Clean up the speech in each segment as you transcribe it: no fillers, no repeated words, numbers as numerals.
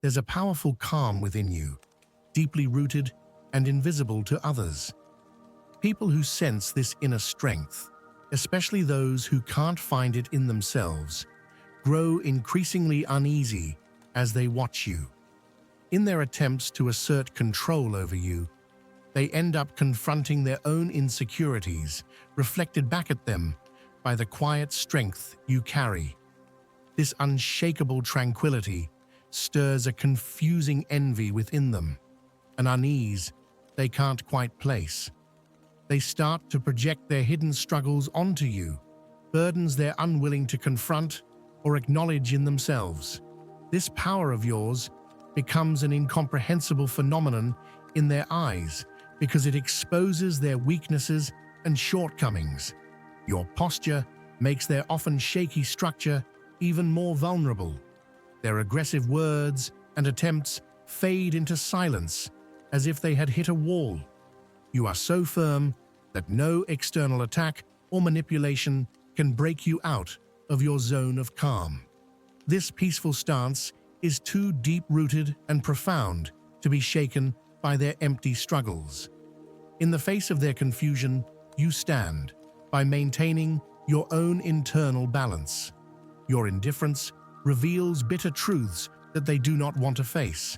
There's a powerful calm within you, deeply rooted and invisible to others. People who sense this inner strength, especially those who can't find it in themselves, grow increasingly uneasy as they watch you. In their attempts to assert control over you, they end up confronting their own insecurities, reflected back at them by the quiet strength you carry. This unshakable tranquility stirs a confusing envy within them, an unease they can't quite place. They start to project their hidden struggles onto you, burdens they're unwilling to confront or acknowledge in themselves. This power of yours becomes an incomprehensible phenomenon in their eyes because it exposes their weaknesses and shortcomings. Your posture makes their often shaky structure even more vulnerable. Their aggressive words and attempts fade into silence as if they had hit a wall. You are so firm that no external attack or manipulation can break you out of your zone of calm. This peaceful stance is too deep-rooted and profound to be shaken by their empty struggles. In the face of their confusion, you stand by maintaining your own internal balance. Your indifference reveals bitter truths that they do not want to face.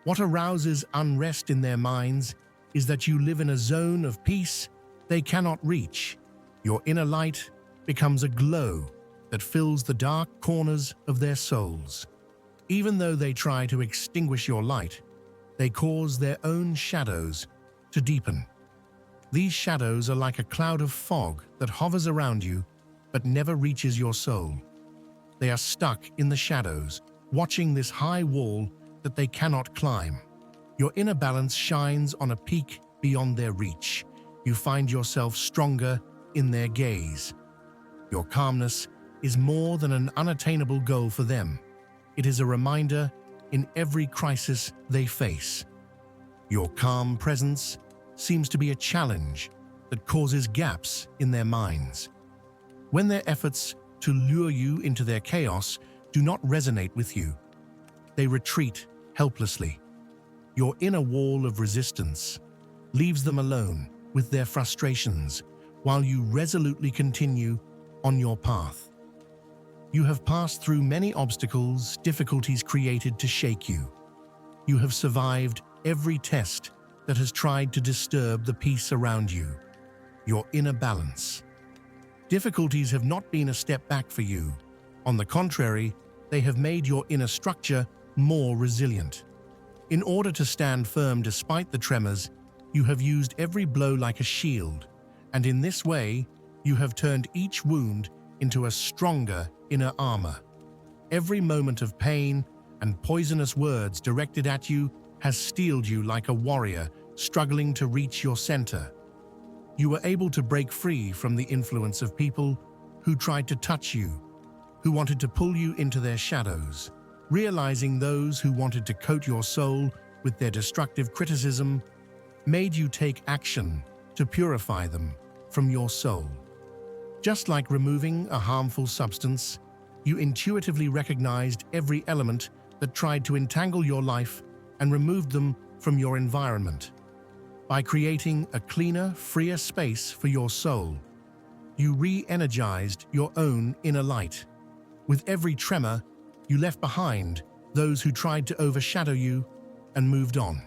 What arouses unrest in their minds is that you live in a zone of peace they cannot reach. Your inner light becomes a glow that fills the dark corners of their souls. Even though they try to extinguish your light, they cause their own shadows to deepen. These shadows are like a cloud of fog that hovers around you but never reaches your soul. They are stuck in the shadows, watching this high wall that they cannot climb. Your inner balance shines on a peak beyond their reach. You find yourself stronger in their gaze. Your calmness is more than an unattainable goal for them. It is a reminder in every crisis they face. Your calm presence seems to be a challenge that causes gaps in their minds. When their efforts to lure you into their chaos do not resonate with you, they retreat helplessly. Your inner wall of resistance leaves them alone with their frustrations while you resolutely continue on your path. You have passed through many obstacles, difficulties created to shake you. You have survived every test that has tried to disturb the peace around you, your inner balance. Difficulties have not been a step back for you. On the contrary, they have made your inner structure more resilient. In order to stand firm despite the tremors, you have used every blow like a shield, and in this way, you have turned each wound into a stronger inner armor. Every moment of pain and poisonous words directed at you has steeled you like a warrior struggling to reach your center. You were able to break free from the influence of people who tried to touch you, who wanted to pull you into their shadows. Realizing those who wanted to coat your soul with their destructive criticism made you take action to purify them from your soul. Just like removing a harmful substance, you intuitively recognized every element that tried to entangle your life and removed them from your environment. By creating a cleaner, freer space for your soul, you re-energized your own inner light. With every tremor, you left behind those who tried to overshadow you and moved on.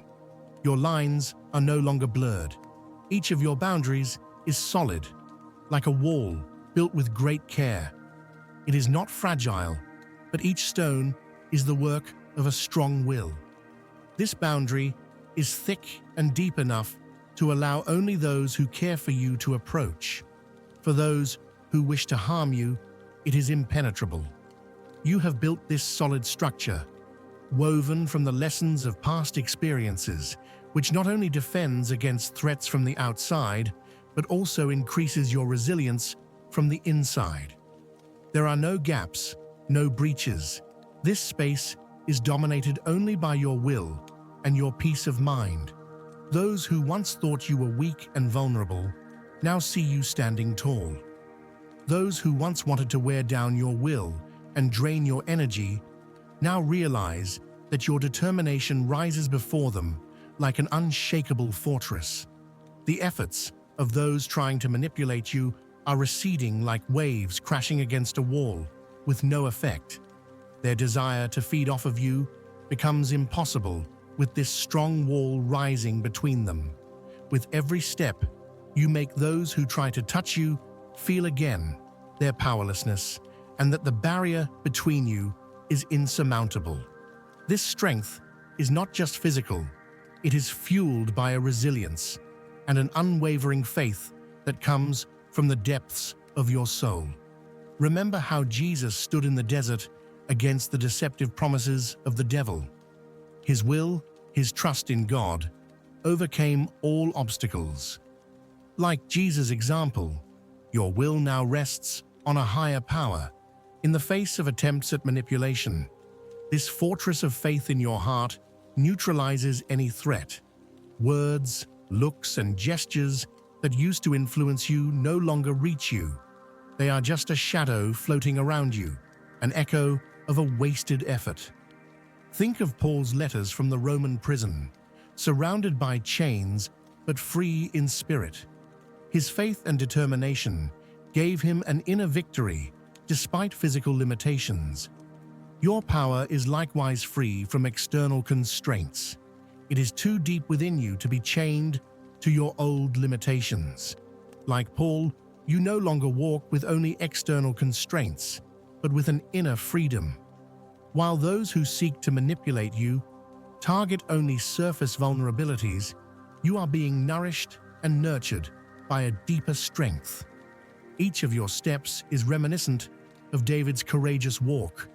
Your lines are no longer blurred. Each of your boundaries is solid, like a wall built with great care. It is not fragile, but each stone is the work of a strong will. This boundary is thick and deep enough to allow only those who care for you to approach. For those who wish to harm you, it is impenetrable. You have built this solid structure, woven from the lessons of past experiences, which not only defends against threats from the outside, but also increases your resilience from the inside. There are no gaps, no breaches. This space is dominated only by your will and your peace of mind. Those who once thought you were weak and vulnerable now see you standing tall. Those who once wanted to wear down your will and drain your energy now realize that your determination rises before them like an unshakable fortress. The efforts of those trying to manipulate you are receding like waves crashing against a wall with no effect. Their desire to feed off of you becomes impossible with this strong wall rising between them. With every step, you make those who try to touch you feel again their powerlessness and that the barrier between you is insurmountable. This strength is not just physical, it is fueled by a resilience and an unwavering faith that comes from the depths of your soul. Remember how Jesus stood in the desert against the deceptive promises of the devil. His will, his trust in God, overcame all obstacles. Like Jesus' example, your will now rests on a higher power. In the face of attempts at manipulation, this fortress of faith in your heart neutralizes any threat. Words, looks, and gestures that used to influence you no longer reach you. They are just a shadow floating around you, an echo of a wasted effort. Think of Paul's letters from the Roman prison, surrounded by chains but free in spirit. His faith and determination gave him an inner victory despite physical limitations. Your power is likewise free from external constraints. It is too deep within you to be chained to your old limitations. Like Paul, you no longer walk with only external constraints, but with an inner freedom. While those who seek to manipulate you target only surface vulnerabilities, you are being nourished and nurtured by a deeper strength. Each of your steps is reminiscent of David's courageous walk.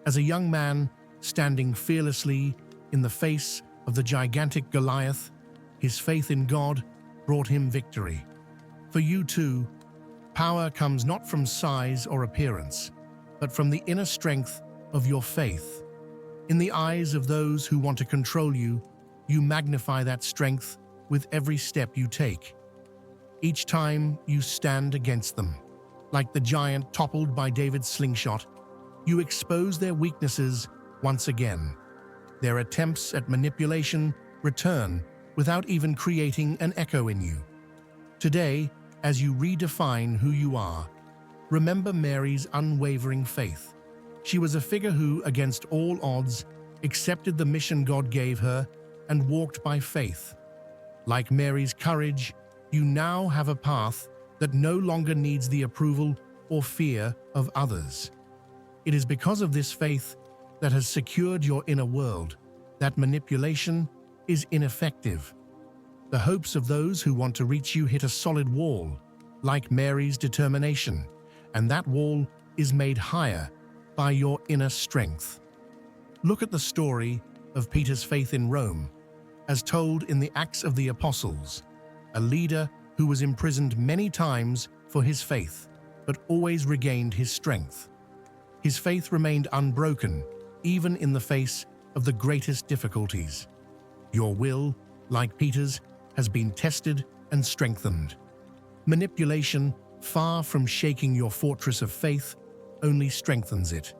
As a young man standing fearlessly in the face of the gigantic Goliath, his faith in God brought him victory. For you too, power comes not from size or appearance, but from the inner strength of your faith. In the eyes of those who want to control you, you magnify that strength with every step you take. Each time you stand against them, like the giant toppled by David's slingshot, you expose their weaknesses once again. Their attempts at manipulation return without even creating an echo in you. Today, as you redefine who you are, remember Mary's unwavering faith. She was a figure who, against all odds, accepted the mission God gave her and walked by faith. Like Mary's courage, you now have a path that no longer needs the approval or fear of others. It is because of this faith that has secured your inner world that manipulation is ineffective. The hopes of those who want to reach you hit a solid wall, like Mary's determination, and that wall is made higher by your inner strength. Look at the story of Peter's faith in Rome, as told in the Acts of the Apostles, a leader who was imprisoned many times for his faith, but always regained his strength. His faith remained unbroken, even in the face of the greatest difficulties. Your will, like Peter's, has been tested and strengthened. Manipulation, far from shaking your fortress of faith, only strengthens it.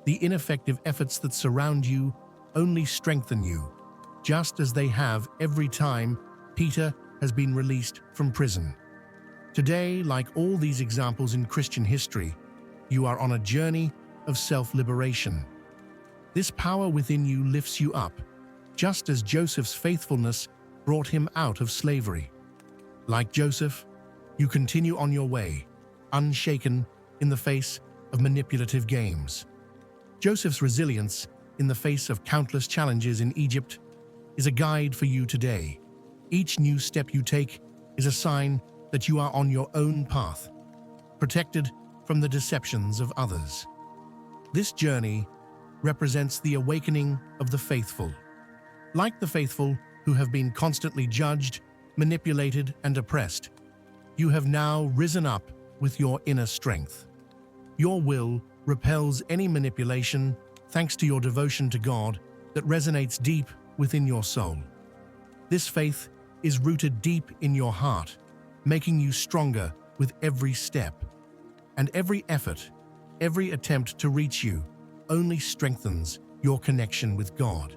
The ineffective efforts that surround you only strengthen you, just as they have every time Peter has been released from prison. Today, like all these examples in Christian history, you are on a journey of self-liberation. This power within you lifts you up, just as Joseph's faithfulness brought him out of slavery. Like Joseph, you continue on your way, unshaken in the face of manipulative games. Joseph's resilience in the face of countless challenges in Egypt is a guide for you today. Each new step you take is a sign that you are on your own path, protected from the deceptions of others. This journey represents the awakening of the faithful. Like the faithful who have been constantly judged, manipulated, and oppressed, you have now risen up with your inner strength. Your will repels any manipulation thanks to your devotion to God that resonates deep within your soul. This faith is rooted deep in your heart, making you stronger with every step. And every effort, every attempt to reach you only strengthens your connection with God.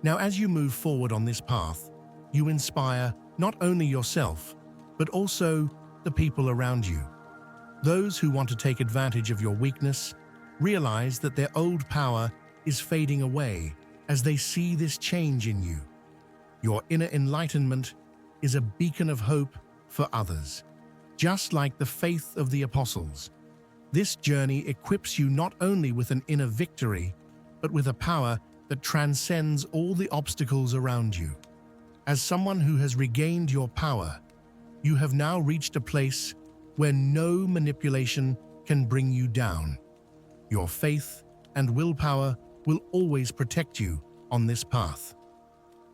Now, as you move forward on this path, you inspire not only yourself, but also the people around you. Those who want to take advantage of your weakness realize that their old power is fading away as they see this change in you. Your inner enlightenment is a beacon of hope for others. Just like the faith of the apostles, this journey equips you not only with an inner victory, but with a power that transcends all the obstacles around you. As someone who has regained your power, you have now reached a place where no manipulation can bring you down. Your faith and willpower will always protect you on this path.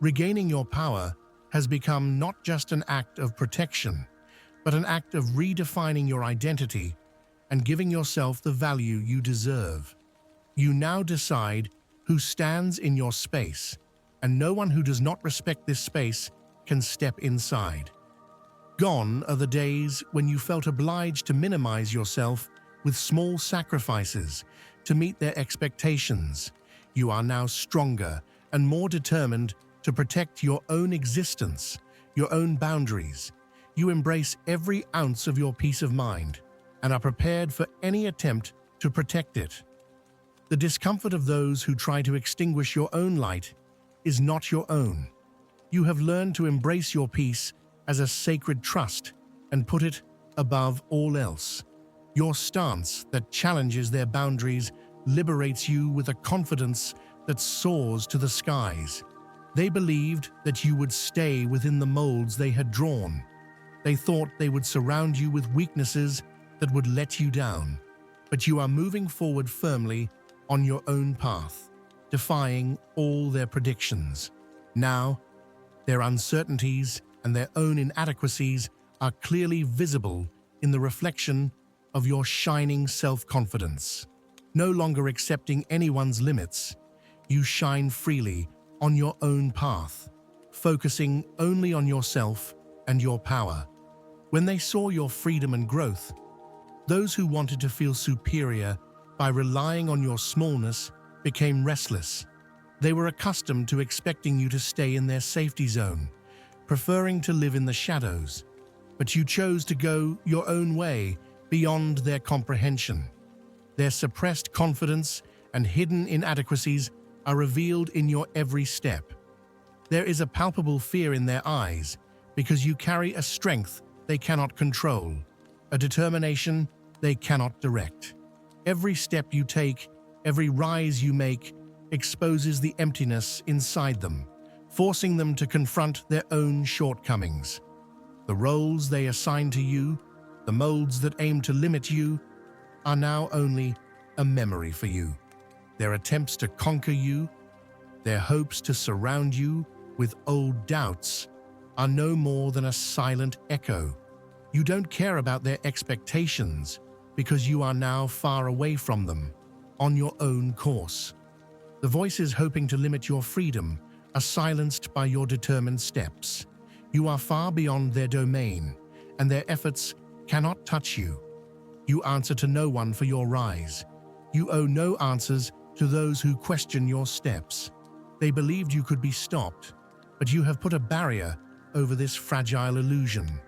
Regaining your power has become not just an act of protection, but an act of redefining your identity and giving yourself the value you deserve. You now decide who stands in your space, and no one who does not respect this space can step inside. Gone are the days when you felt obliged to minimize yourself with small sacrifices to meet their expectations. You are now stronger and more determined to protect your own existence, your own boundaries. You embrace every ounce of your peace of mind and are prepared for any attempt to protect it. The discomfort of those who try to extinguish your own light is not your own. You have learned to embrace your peace as a sacred trust and put it above all else. Your stance that challenges their boundaries liberates you with a confidence that soars to the skies. They believed that you would stay within the molds they had drawn. They thought they would surround you with weaknesses that would let you down. But you are moving forward firmly on your own path, defying all their predictions. Now, their uncertainties and their own inadequacies are clearly visible in the reflection of your shining self-confidence. No longer accepting anyone's limits, you shine freely on your own path, focusing only on yourself and your power. When they saw your freedom and growth, those who wanted to feel superior by relying on your smallness became restless. They were accustomed to expecting you to stay in their safety zone, preferring to live in the shadows. But you chose to go your own way beyond their comprehension. Their suppressed confidence and hidden inadequacies are revealed in your every step. There is a palpable fear in their eyes because you carry a strength they cannot control, a determination they cannot direct. Every step you take, every rise you make, exposes the emptiness inside them, forcing them to confront their own shortcomings. The roles they assign to you, the molds that aim to limit you, are now only a memory for you. Their attempts to conquer you, their hopes to surround you with old doubts, are no more than a silent echo. You don't care about their expectations because you are now far away from them, on your own course. The voices hoping to limit your freedom are silenced by your determined steps. You are far beyond their domain, and their efforts cannot touch you. You answer to no one for your rise. You owe no answers to those who question your steps. They believed you could be stopped, but you have put a barrier over this fragile illusion.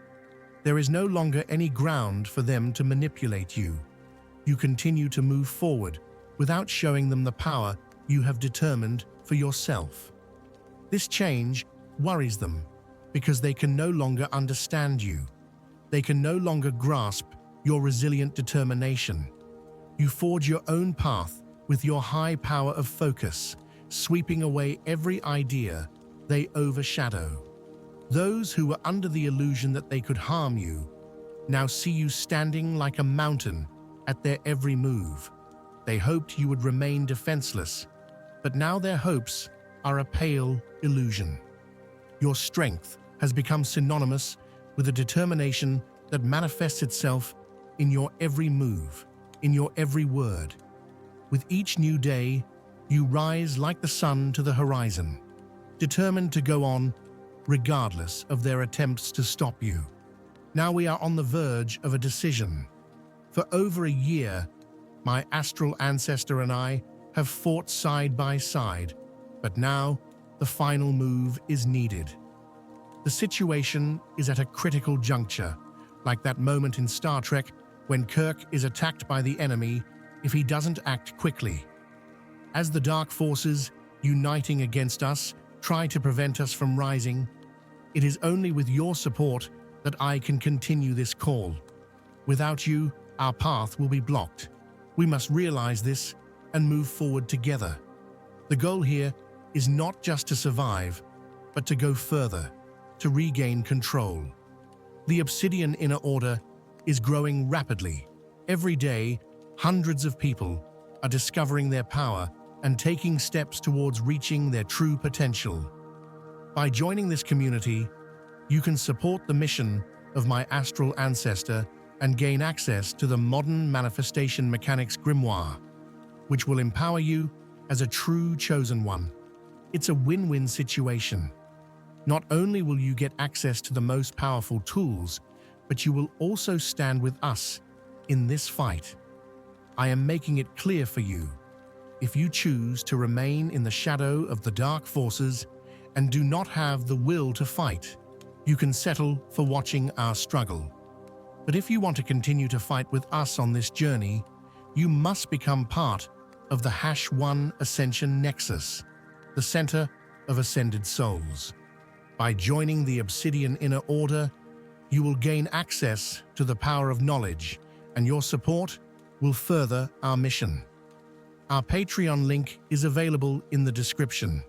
There is no longer any ground for them to manipulate you. You continue to move forward without showing them the power you have determined for yourself. This change worries them because they can no longer understand you. They can no longer grasp your resilient determination. You forge your own path with your high power of focus, sweeping away every idea they overshadow. Those who were under the illusion that they could harm you now see you standing like a mountain at their every move. They hoped you would remain defenseless, but now their hopes are a pale illusion. Your strength has become synonymous with a determination that manifests itself in your every move, in your every word. With each new day, you rise like the sun to the horizon, determined to go on regardless of their attempts to stop you. Now we are on the verge of a decision. For over a year, my astral ancestor and I have fought side by side, but now the final move is needed. The situation is at a critical juncture, like that moment in Star Trek when Kirk is attacked by the enemy if he doesn't act quickly. As the dark forces, uniting against us, try to prevent us from rising, it is only with your support that I can continue this call. Without you, our path will be blocked. We must realize this and move forward together. The goal here is not just to survive, but to go further, to regain control. The Obsidian Inner Order is growing rapidly. Every day, hundreds of people are discovering their power and taking steps towards reaching their true potential. By joining this community, you can support the mission of my astral ancestor and gain access to the modern manifestation mechanics grimoire, which will empower you as a true chosen one. It's a win-win situation. Not only will you get access to the most powerful tools, but you will also stand with us in this fight. I am making it clear for you. If you choose to remain in the shadow of the dark forces and do not have the will to fight, you can settle for watching our struggle. But if you want to continue to fight with us on this journey, you must become part of the #1 Ascension Nexus, the center of ascended souls. By joining the Obsidian Inner Order, you will gain access to the power of knowledge, and your support will further our mission. Our Patreon link is available in the description.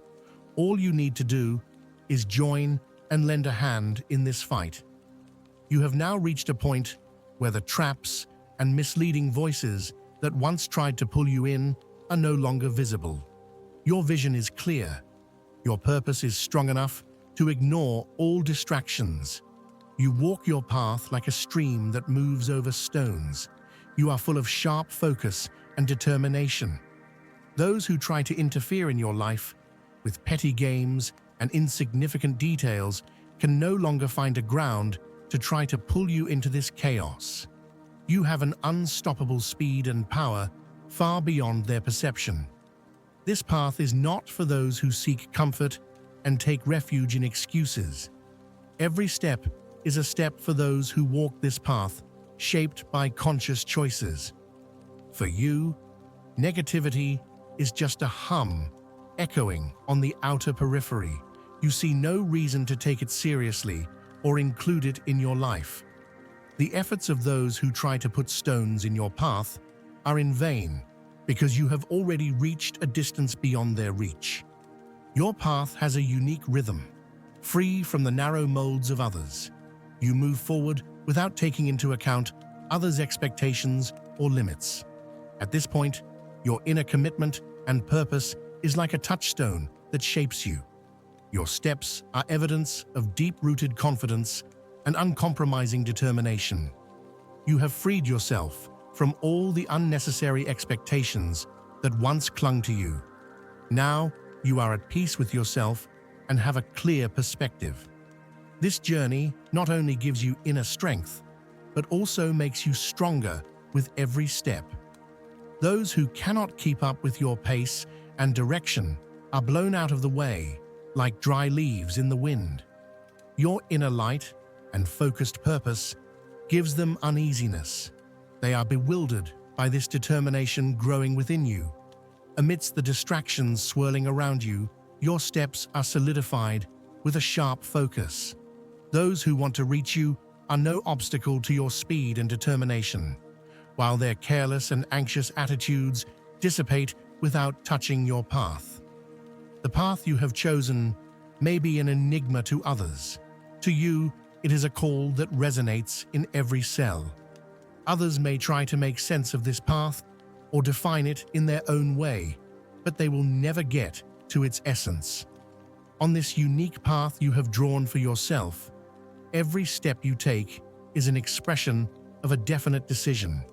All you need to do is join and lend a hand in this fight. You have now reached a point where the traps and misleading voices that once tried to pull you in are no longer visible. Your vision is clear. Your purpose is strong enough to ignore all distractions. You walk your path like a stream that moves over stones. You are full of sharp focus and determination. Those who try to interfere in your life with petty games and insignificant details can no longer find a ground to try to pull you into this chaos. You have an unstoppable speed and power far beyond their perception. This path is not for those who seek comfort and take refuge in excuses. Every step is a step for those who walk this path, shaped by conscious choices. For you, negativity is just a hum, echoing on the outer periphery. You see no reason to take it seriously or include it in your life. The efforts of those who try to put stones in your path are in vain because you have already reached a distance beyond their reach. Your path has a unique rhythm, free from the narrow molds of others. You move forward without taking into account others' expectations or limits. At this point, your inner commitment and purpose is like a touchstone that shapes you. Your steps are evidence of deep-rooted confidence and uncompromising determination. You have freed yourself from all the unnecessary expectations that once clung to you. Now, you are at peace with yourself and have a clear perspective. This journey not only gives you inner strength, but also makes you stronger with every step. Those who cannot keep up with your pace and direction are blown out of the way, like dry leaves in the wind. Your inner light and focused purpose gives them uneasiness. They are bewildered by this determination growing within you. Amidst the distractions swirling around you, your steps are solidified with a sharp focus. Those who want to reach you are no obstacle to your speed and determination, while their careless and anxious attitudes dissipate without touching your path. The path you have chosen may be an enigma to others. To you, it is a call that resonates in every cell. Others may try to make sense of this path or define it in their own way, but they will never get to its essence. On this unique path you have drawn for yourself, every step you take is an expression of a definite decision.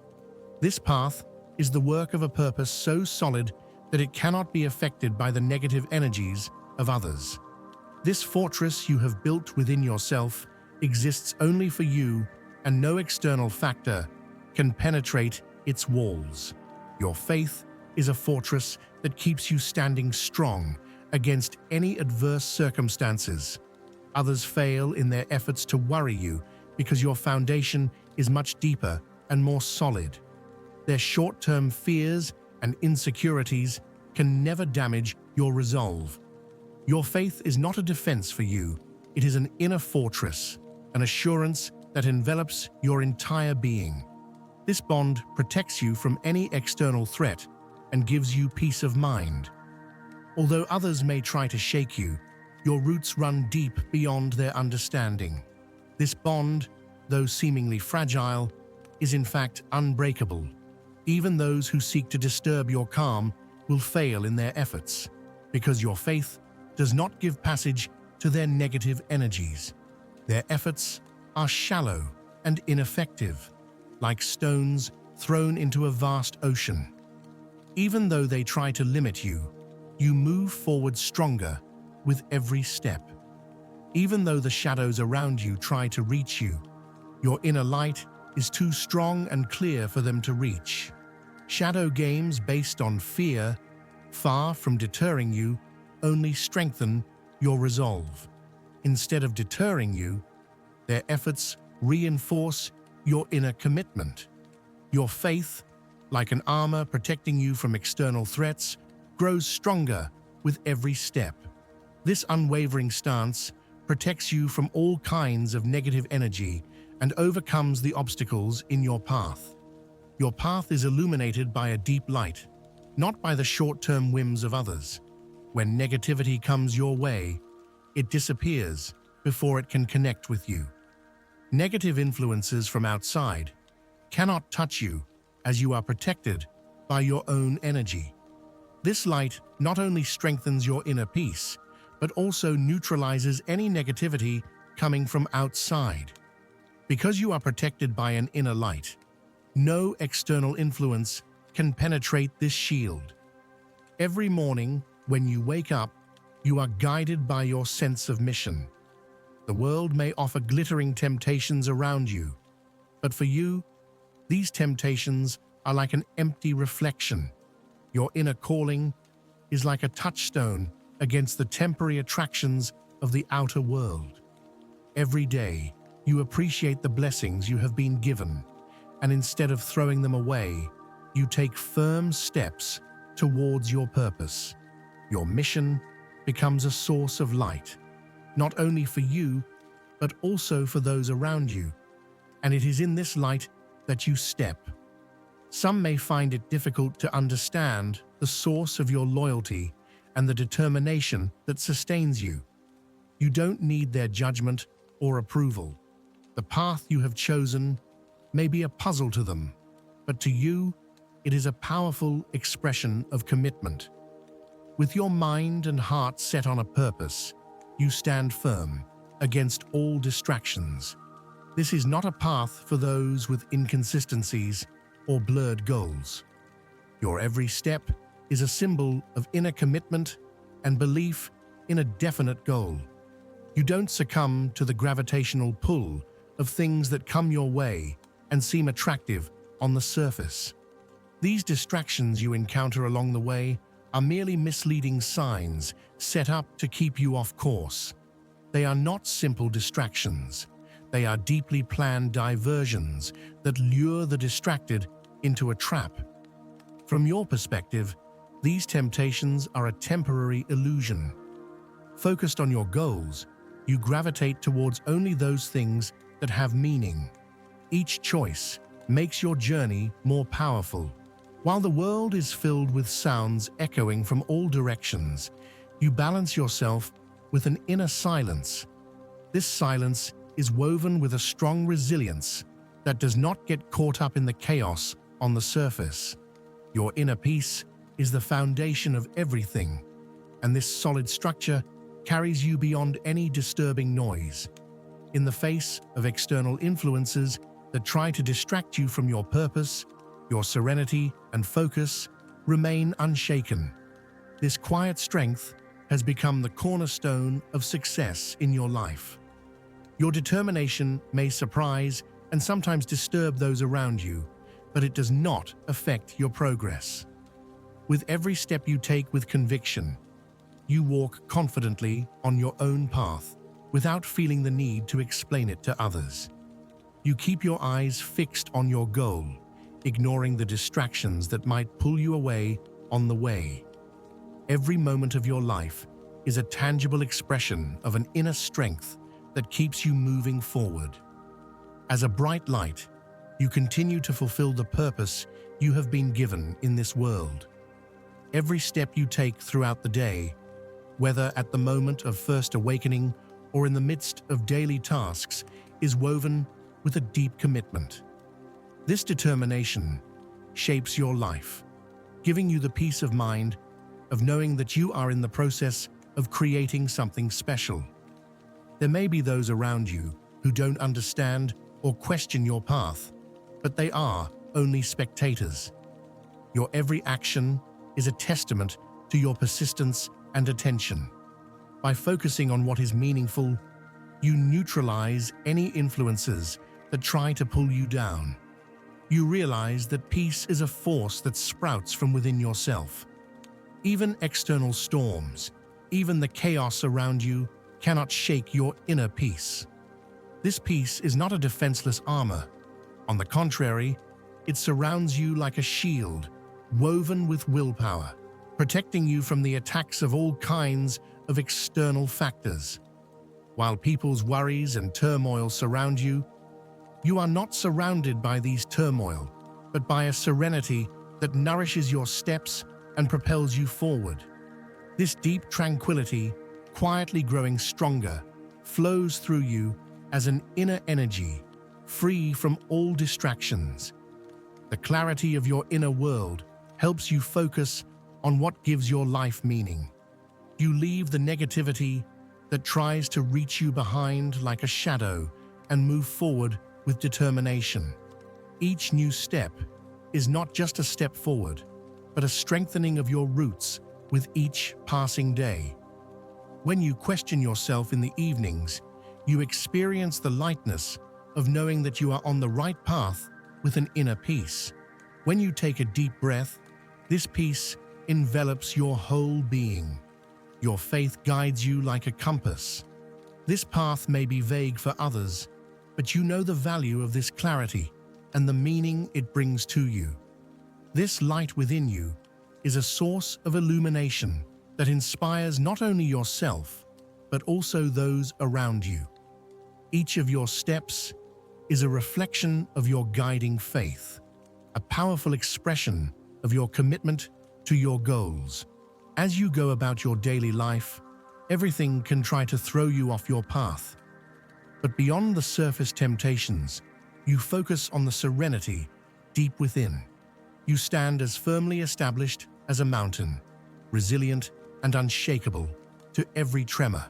This path is the work of a purpose so solid that it cannot be affected by the negative energies of others. This fortress you have built within yourself exists only for you, and no external factor can penetrate its walls. Your faith is a fortress that keeps you standing strong against any adverse circumstances. Others fail in their efforts to worry you because your foundation is much deeper and more solid. Their short-term fears and insecurities can never damage your resolve. Your faith is not a defense for you, it is an inner fortress, an assurance that envelops your entire being. This bond protects you from any external threat and gives you peace of mind. Although others may try to shake you, your roots run deep beyond their understanding. This bond, though seemingly fragile, is in fact unbreakable. Even those who seek to disturb your calm will fail in their efforts, because your faith does not give passage to their negative energies. Their efforts are shallow and ineffective, like stones thrown into a vast ocean. Even though they try to limit you, you move forward stronger with every step. Even though the shadows around you try to reach you, your inner light is too strong and clear for them to reach. Shadow games based on fear, far from deterring you, only strengthen your resolve. Instead of deterring you, their efforts reinforce your inner commitment. Your faith, like an armor protecting you from external threats, grows stronger with every step. This unwavering stance protects you from all kinds of negative energy and overcomes the obstacles in your path. Your path is illuminated by a deep light, not by the short-term whims of others. When negativity comes your way, it disappears before it can connect with you. Negative influences from outside cannot touch you as you are protected by your own energy. This light not only strengthens your inner peace, but also neutralizes any negativity coming from outside. Because you are protected by an inner light, no external influence can penetrate this shield. Every morning, when you wake up, you are guided by your sense of mission. The world may offer glittering temptations around you, but for you, these temptations are like an empty reflection. Your inner calling is like a touchstone against the temporary attractions of the outer world. Every day, you appreciate the blessings you have been given, and instead of throwing them away, you take firm steps towards your purpose. Your mission becomes a source of light, not only for you, but also for those around you, and it is in this light that you step. Some may find it difficult to understand the source of your loyalty and the determination that sustains you. You don't need their judgment or approval. The path you have chosen may be a puzzle to them, but to you, it is a powerful expression of commitment. With your mind and heart set on a purpose, you stand firm against all distractions. This is not a path for those with inconsistencies or blurred goals. Your every step is a symbol of inner commitment and belief in a definite goal. You don't succumb to the gravitational pull of things that come your way and seem attractive on the surface. These distractions you encounter along the way are merely misleading signs set up to keep you off course. They are not simple distractions. They are deeply planned diversions that lure the distracted into a trap. From your perspective, these temptations are a temporary illusion. Focused on your goals, you gravitate towards only those things that have meaning. Each choice makes your journey more powerful. While the world is filled with sounds echoing from all directions, you balance yourself with an inner silence. This silence is woven with a strong resilience that does not get caught up in the chaos on the surface. Your inner peace is the foundation of everything, and this solid structure carries you beyond any disturbing noise. In the face of external influences that try to distract you from your purpose, your serenity and focus remain unshaken. This quiet strength has become the cornerstone of success in your life. Your determination may surprise and sometimes disturb those around you, but it does not affect your progress. With every step you take with conviction, you walk confidently on your own path without feeling the need to explain it to others. You keep your eyes fixed on your goal, ignoring the distractions that might pull you away on the way. Every moment of your life is a tangible expression of an inner strength that keeps you moving forward. As a bright light, you continue to fulfill the purpose you have been given in this world. Every step you take throughout the day, whether at the moment of first awakening or in the midst of daily tasks, is woven with a deep commitment. This determination shapes your life, giving you the peace of mind of knowing that you are in the process of creating something special. There may be those around you who don't understand or question your path, but they are only spectators. Your every action is a testament to your persistence and attention. By focusing on what is meaningful, you neutralize any influences that try to pull you down. You realize that peace is a force that sprouts from within yourself. Even external storms, even the chaos around you, cannot shake your inner peace. This peace is not a defenseless armor. On the contrary, it surrounds you like a shield, woven with willpower, protecting you from the attacks of all kinds of external factors. While people's worries and turmoil surround you, you are not surrounded by these turmoil, but by a serenity that nourishes your steps and propels you forward. This deep tranquility, quietly growing stronger, flows through you as an inner energy, free from all distractions. The clarity of your inner world helps you focus on what gives your life meaning. You leave the negativity that tries to reach you behind like a shadow and move forward with determination. Each new step is not just a step forward, but a strengthening of your roots with each passing day. When you question yourself in the evenings, you experience the lightness of knowing that you are on the right path with an inner peace. When you take a deep breath, this peace envelops your whole being. Your faith guides you like a compass. This path may be vague for others, but you know the value of this clarity and the meaning it brings to you. This light within you is a source of illumination that inspires not only yourself, but also those around you. Each of your steps is a reflection of your guiding faith, a powerful expression of your commitment to your goals. As you go about your daily life, everything can try to throw you off your path. But beyond the surface temptations, you focus on the serenity deep within. You stand as firmly established as a mountain, resilient and unshakable to every tremor.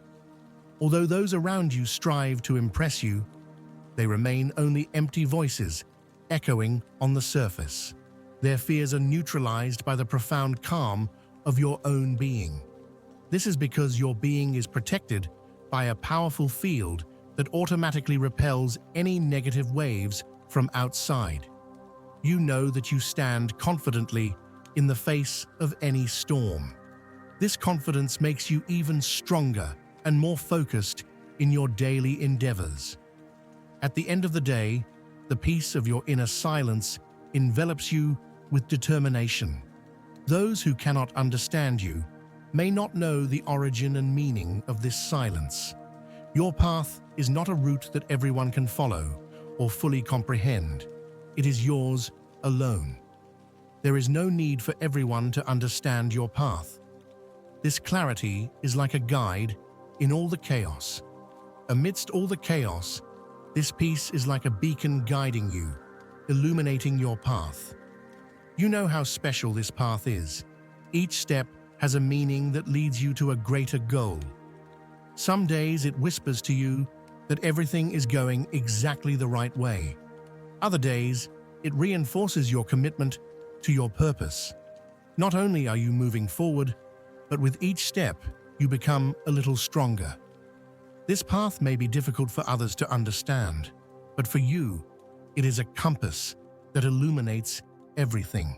Although those around you strive to impress you, they remain only empty voices echoing on the surface. Their fears are neutralized by the profound calm of your own being. This is because your being is protected by a powerful field that automatically repels any negative waves from outside. You know that you stand confidently in the face of any storm. This confidence makes you even stronger and more focused in your daily endeavors. At the end of the day, the peace of your inner silence envelops you with determination. Those who cannot understand you may not know the origin and meaning of this silence. Your path is not a route that everyone can follow or fully comprehend. It is yours alone. There is no need for everyone to understand your path. This clarity is like a guide in all the chaos. Amidst all the chaos, this peace is like a beacon guiding you, illuminating your path. You know how special this path is. Each step has a meaning that leads you to a greater goal. Some days it whispers to you that everything is going exactly the right way. Other days, it reinforces your commitment to your purpose. Not only are you moving forward, but with each step, you become a little stronger. This path may be difficult for others to understand, but for you, it is a compass that illuminates everything.